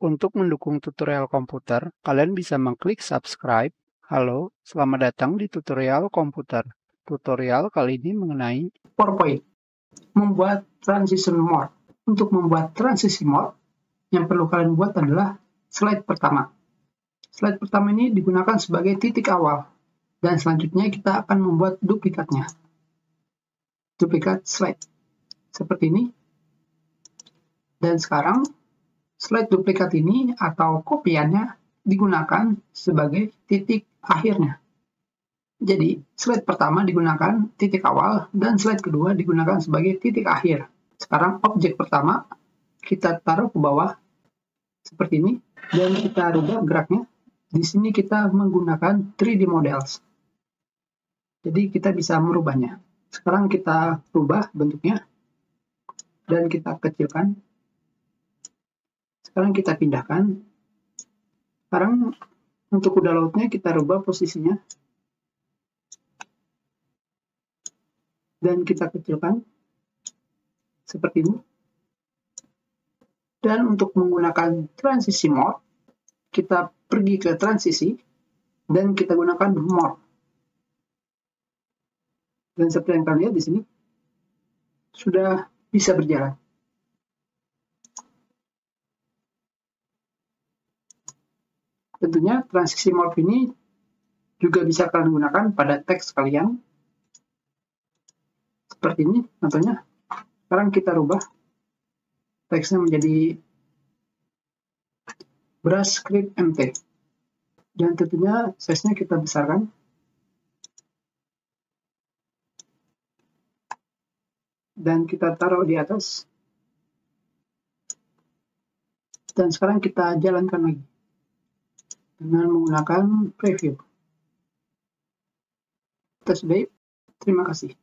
Untuk mendukung tutorial komputer, kalian bisa mengklik subscribe. Halo, selamat datang di tutorial komputer. Tutorial kali ini mengenai PowerPoint, membuat transition mode. Untuk membuat transisi mode, yang perlu kalian buat adalah slide pertama. Slide pertama ini digunakan sebagai titik awal, dan selanjutnya kita akan membuat duplikatnya. Duplikat slide, seperti ini. Dan sekarang, slide duplikat ini atau kopiannya digunakan sebagai titik akhirnya. Jadi, slide pertama digunakan titik awal, dan slide kedua digunakan sebagai titik akhir. Sekarang objek pertama kita taruh ke bawah, seperti ini, dan kita rubah geraknya. Di sini kita menggunakan 3D models. Jadi kita bisa merubahnya. Sekarang kita rubah bentuknya, dan kita kecilkan. Sekarang kita pindahkan. Sekarang untuk kuda lautnya kita rubah posisinya. Dan kita kecilkan. Seperti ini. Dan untuk menggunakan transisi mode, kita pergi ke transisi, dan kita gunakan mode. Dan seperti yang kalian lihat di sini, sudah bisa berjalan. Tentunya transisi mode ini juga bisa kalian gunakan pada teks kalian. Seperti ini contohnya. Sekarang kita rubah teksnya menjadi brush script MT. Dan tentunya size-nya kita besarkan. Dan kita taruh di atas. Dan sekarang kita jalankan lagi dengan menggunakan preview. Terima kasih.